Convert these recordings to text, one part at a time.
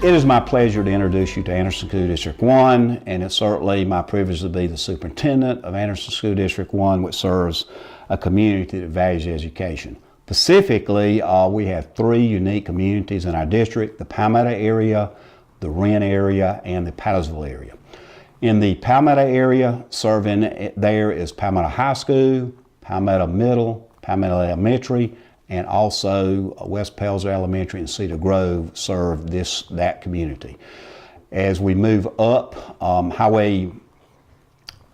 It is my pleasure to introduce you to Anderson School District 1, and it's certainly my privilege to be the superintendent of Anderson School District 1, which serves a community that values education. Specifically, we have three unique communities in our district: the Palmetto area, the Wren area, and the Pattersville area. In the Palmetto area, serving there is Palmetto High School, Palmetto Middle, Palmetto Elementary, and also West Pelzer Elementary and Cedar Grove serve that community. As we move up Highway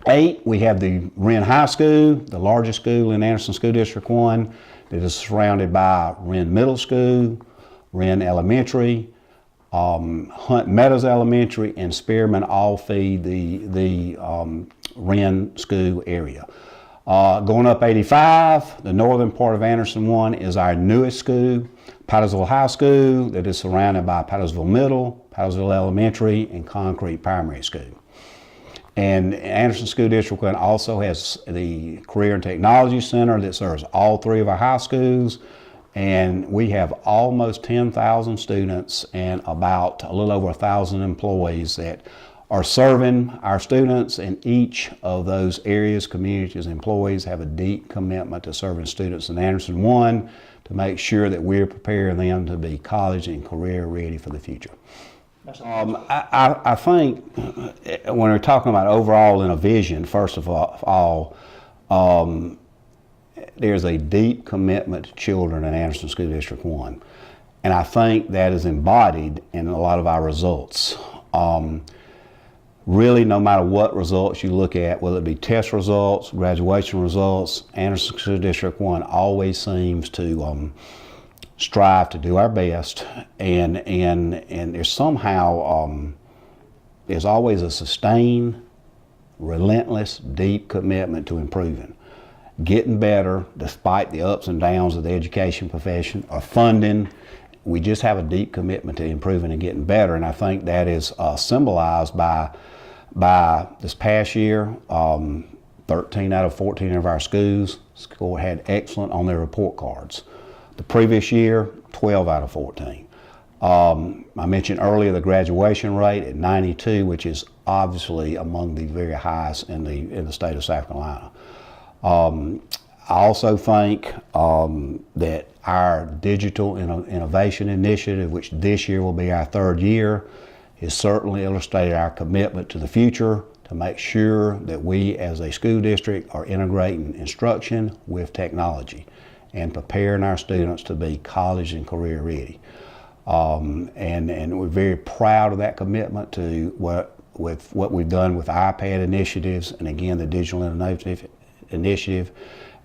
8, we have the Wren High School, the largest school in Anderson School District 1, that is surrounded by Wren Middle School, Wren Elementary, Hunt Meadows Elementary, and Spearman all feed the Wren School area. Going up 85, the northern part of Anderson 1 is our newest school, Pattersville High School, that is surrounded by Pattersville Middle, Pattersville Elementary, and Concrete Primary School. And Anderson School District 1 also has the Career and Technology Center that serves all three of our high schools. And we have almost 10,000 students and about a little over 1,000 employees that are serving our students, and each of those areas, communities, employees have a deep commitment to serving students in Anderson 1 to make sure that we're preparing them to be college and career ready for the future. I think when we're talking about overall in a vision, first of all, there's a deep commitment to children in Anderson School District 1. And I think that is embodied in a lot of our results. Really, no matter what results you look at, whether it be test results, graduation results, Anderson School District 1 always seems to strive to do our best, and there's somehow, there's always a sustained, relentless, deep commitment to improving, getting better despite the ups and downs of the education profession or funding. We just have a deep commitment to improving and getting better, and I think that is symbolized by this past year, 13 out of 14 of our schools had excellent on their report cards. The previous year, 12 out of 14. I mentioned earlier the graduation rate at 92, which is obviously among the very highest in the state of South Carolina. I also think that our digital innovation initiative, which this year will be our third year, has certainly illustrated our commitment to the future to make sure that we as a school district are integrating instruction with technology and preparing our students to be college and career ready. And we're very proud of that commitment to what we've done with iPad initiatives, and again the digital initiative.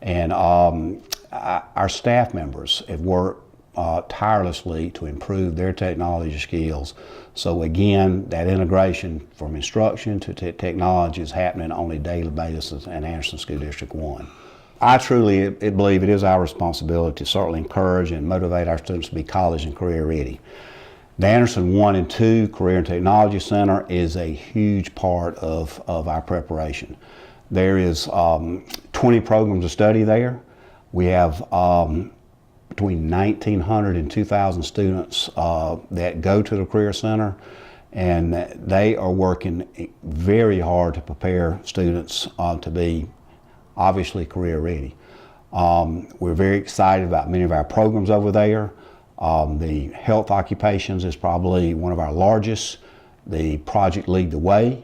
And our staff members have worked tirelessly to improve their technology skills. So again, that integration from instruction to technology is happening on a daily basis in Anderson School District 1. I truly believe it is our responsibility to certainly encourage and motivate our students to be college and career ready. The Anderson 1 and 2 Career and Technology Center is a huge part of our preparation. There is 20 programs of study there. We have between 1,900 and 2,000 students that go to the Career Center, and they are working very hard to prepare students to be obviously career ready. We're very excited about many of our programs over there. The health occupations is probably one of our largest. The Project Lead the Way.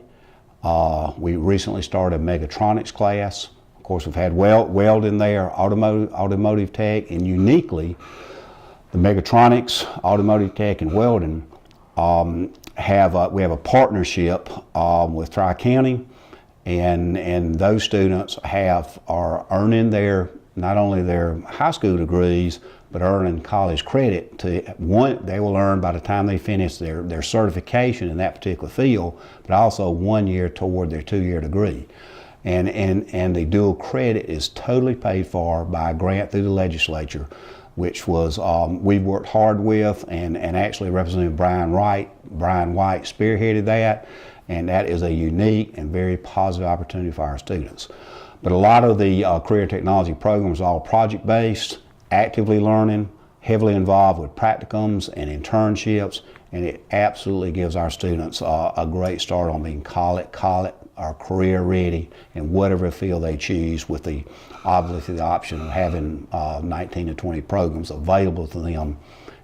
We recently started a mechatronics class. Of course, we've had welding there, automotive tech, and uniquely, the mechatronics, automotive tech, and welding we have a partnership with Tri-County, and those students are earning not only their high school degrees, but earning college credit. They will earn by the time they finish their certification in that particular field, but also 1 year toward their 2-year degree. And the dual credit is totally paid for by a grant through the legislature, which was we've worked hard with, and actually Representative Brian White spearheaded that, and that is a unique and very positive opportunity for our students. But a lot of the career technology programs are all project-based, actively learning, heavily involved with practicums and internships, and it absolutely gives our students a great start on being call it or career ready in whatever field they choose, with obviously the option of having 19 to 20 programs available to them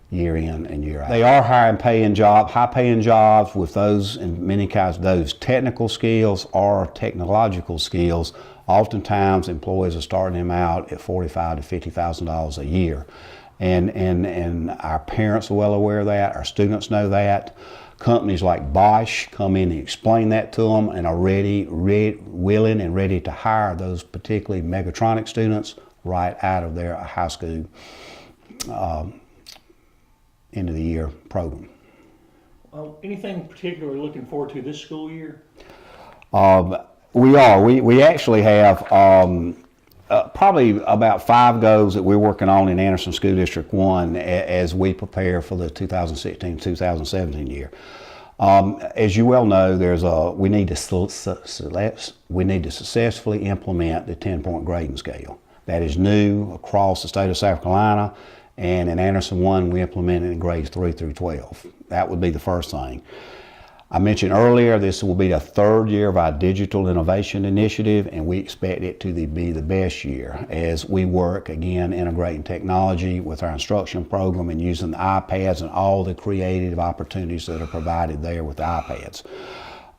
year in and year out. They are high paying jobs with those, in many cases, those technical skills or technological skills. Oftentimes employees are starting them out at $45,000 to $50,000 a year. And our parents are well aware of that, our students know that. Companies like Bosch come in and explain that to them and are willing and ready to hire those particularly mechatronic students right out of their high school end of the year program. Anything particularly looking forward to this school year? We actually have probably about 5 goals that we're working on in Anderson School District 1 as we prepare for the 2016-2017 year. As you well know, we need to successfully implement the 10-point grading scale. That is new across the state of South Carolina, and in Anderson 1 we implement it in grades 3 through 12. That would be the first thing. I mentioned earlier, this will be the 3rd year of our digital innovation initiative, and we expect it to be the best year as we work, again, integrating technology with our instruction program and using the iPads and all the creative opportunities that are provided there with the iPads.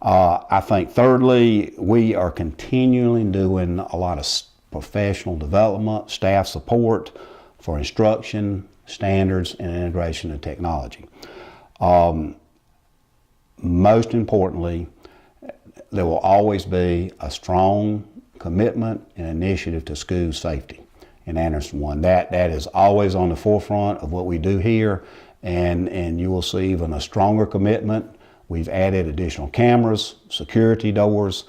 I think thirdly, we are continually doing a lot of professional development, staff support for instruction, standards, and integration of technology. Most importantly, there will always be a strong commitment and initiative to school safety in Anderson 1. That is always on the forefront of what we do here, and you will see even a stronger commitment. We've added additional cameras, security doors,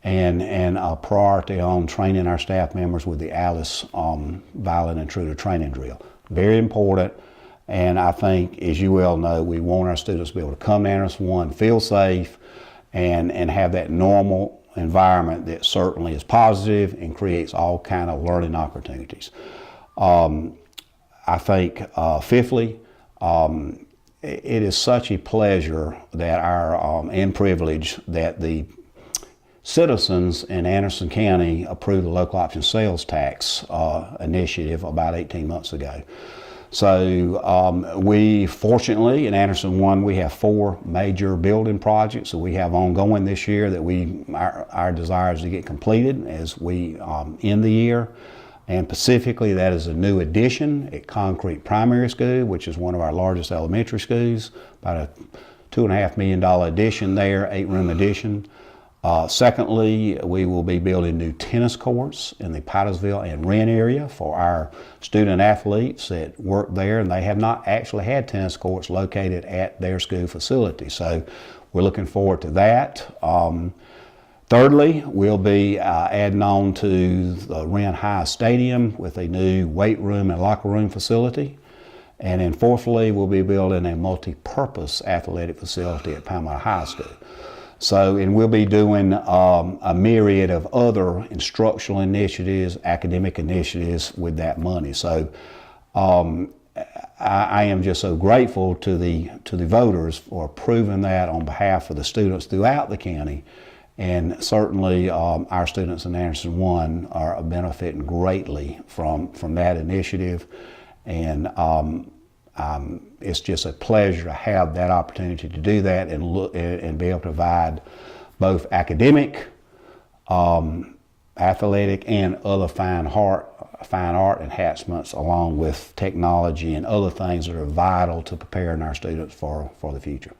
and a priority on training our staff members with the ALICE violent intruder training drill. Very important. And I think, as you well know, we want our students to be able to come to Anderson 1, feel safe, and have that normal environment that certainly is positive and creates all kind of learning opportunities. I think, fifthly, it is such a pleasure that and privilege that the citizens in Anderson County approved the local option sales tax initiative about 18 months ago. So we fortunately in Anderson 1 we have 4 major building projects that we have ongoing this year that our desire is to get completed as we end the year. And specifically, that is a new addition at Concrete Primary School, which is one of our largest elementary schools, about a $2.5 million addition there, 8-room addition. Secondly, we will be building new tennis courts in the Pottersville and Wren area for our student athletes that work there, and they have not actually had tennis courts located at their school facility. So we're looking forward to that. Thirdly, we'll be adding on to the Wren High Stadium with a new weight room and locker room facility. And then fourthly, we'll be building a multi-purpose athletic facility at Palmetto High School. So, and we'll be doing a myriad of other instructional initiatives, academic initiatives with that money. So I am just so grateful to the voters for approving that on behalf of the students throughout the county. And certainly our students in Anderson 1 are benefiting greatly from that initiative. And it's just a pleasure to have that opportunity to do that and be able to provide both academic, athletic, and other fine art enhancements along with technology and other things that are vital to preparing our students for the future.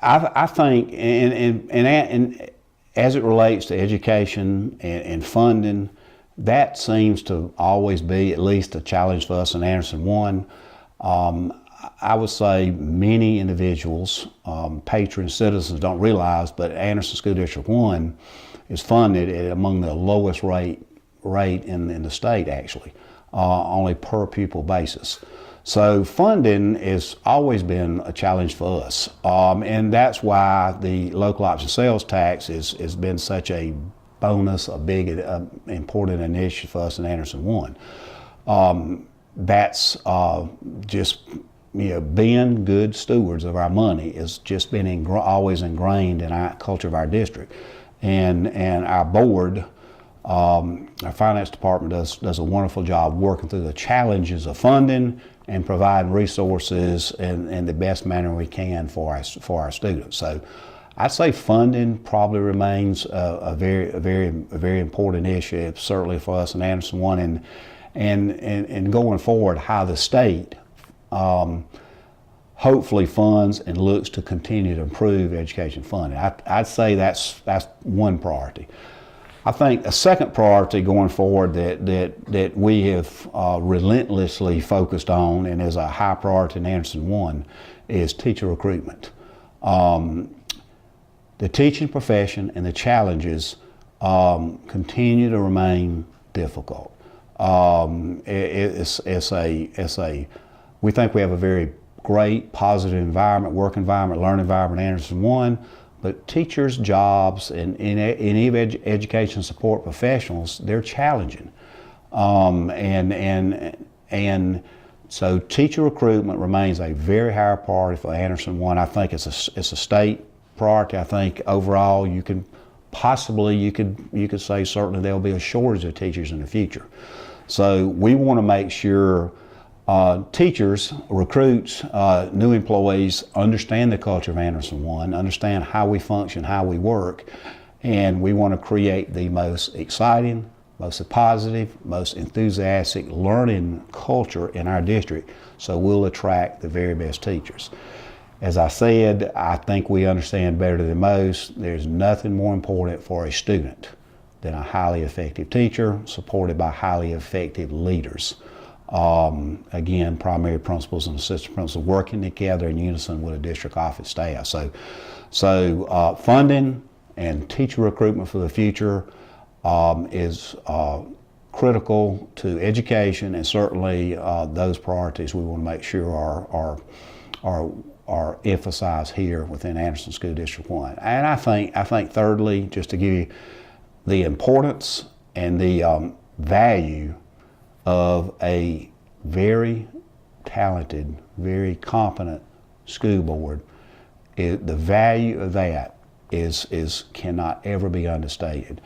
I think, and as it relates to education and funding, that seems to always be at least a challenge for us in Anderson 1. I would say many individuals, patrons, citizens don't realize, but Anderson School District 1 is funded at among the lowest rate in the state, actually, only per pupil basis. So funding has always been a challenge for us, and that's why the local option sales tax has been such a bonus, a big, important initiative for us in Anderson 1. That's just being good stewards of our money has just been always ingrained in our culture of our district. And our board, our finance department does a wonderful job working through the challenges of funding and providing resources in the best manner we can for our students. So I'd say funding probably remains a very important issue, certainly for us in Anderson One, and going forward, how the state hopefully funds and looks to continue to improve education funding. I'd say that's one priority. I think a second priority going forward that we have relentlessly focused on and is a high priority in Anderson One is teacher recruitment. The teaching profession and the challenges continue to remain difficult. We think we have a very great, positive environment, work environment, learning environment in Anderson One, but teachers' jobs and any education support professionals, they're challenging. And so teacher recruitment remains a very high priority for Anderson One. I think it's a state priority. I think overall you could say certainly there'll be a shortage of teachers in the future. So we want to make sure teachers, recruits, new employees understand the culture of Anderson One, understand how we function, how we work, and we want to create the most exciting, most positive, most enthusiastic learning culture in our district, so we'll attract the very best teachers. As I said, I think we understand better than most, there's nothing more important for a student than a highly effective teacher supported by highly effective leaders. Again, primary principals and assistant principals working together in unison with a district office staff. So funding and teacher recruitment for the future is critical to education, and certainly those priorities we want to make sure are emphasized here within Anderson School District 1. And I think thirdly, just to give you the importance and the value of a very talented, very competent school board, the value of that cannot ever be understated.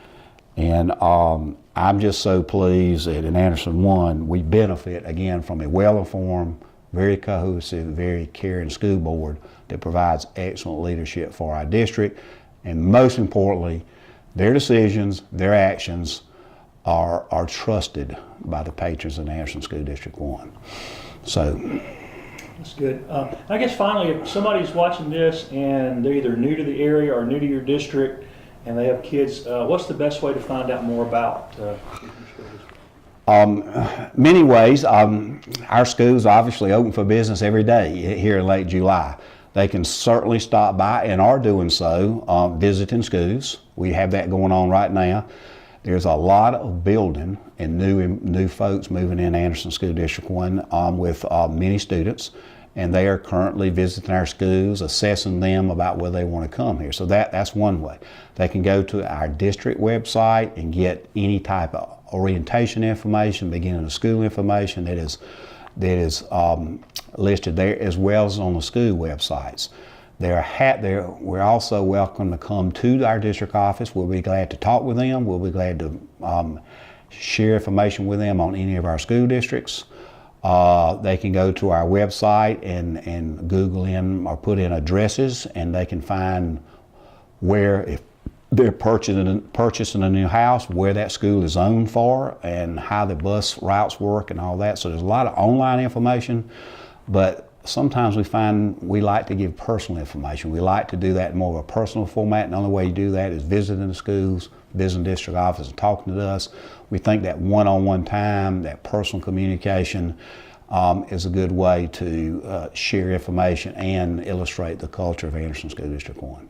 And I'm just so pleased that in Anderson One we benefit again from a well-informed, very cohesive, very caring school board that provides excellent leadership for our district, and most importantly, their decisions, their actions are trusted by the patrons in Anderson School District 1. So that's good. I guess finally, if somebody's watching this and they're either new to the area or new to your district and they have kids, what's the best way to find out more about your school district? Many ways. Our school's obviously open for business every day here in late July. They can certainly stop by and are doing so, visiting schools. We have that going on right now. There's a lot of building and new folks moving in Anderson School District 1 with many students, and they are currently visiting our schools, assessing them about whether they want to come here. So that's one way. They can go to our district website and get any type of orientation information, beginning of school information that is listed there, as well as on the school websites. We're also welcome to come to our district office. We'll be glad to talk with them. We'll be glad to share information with them on any of our school districts. They can go to our website and Google in or put in addresses, and they can find where, if they're purchasing a new house, where that school is zoned for and how the bus routes work and all that. So there's a lot of online information, but sometimes we like to give personal information. We like to do that in more of a personal format, and the only way you do that is visiting the schools, visiting the district office and talking to us. We think that one-on-one time, that personal communication is a good way to share information and illustrate the culture of Anderson School District 1.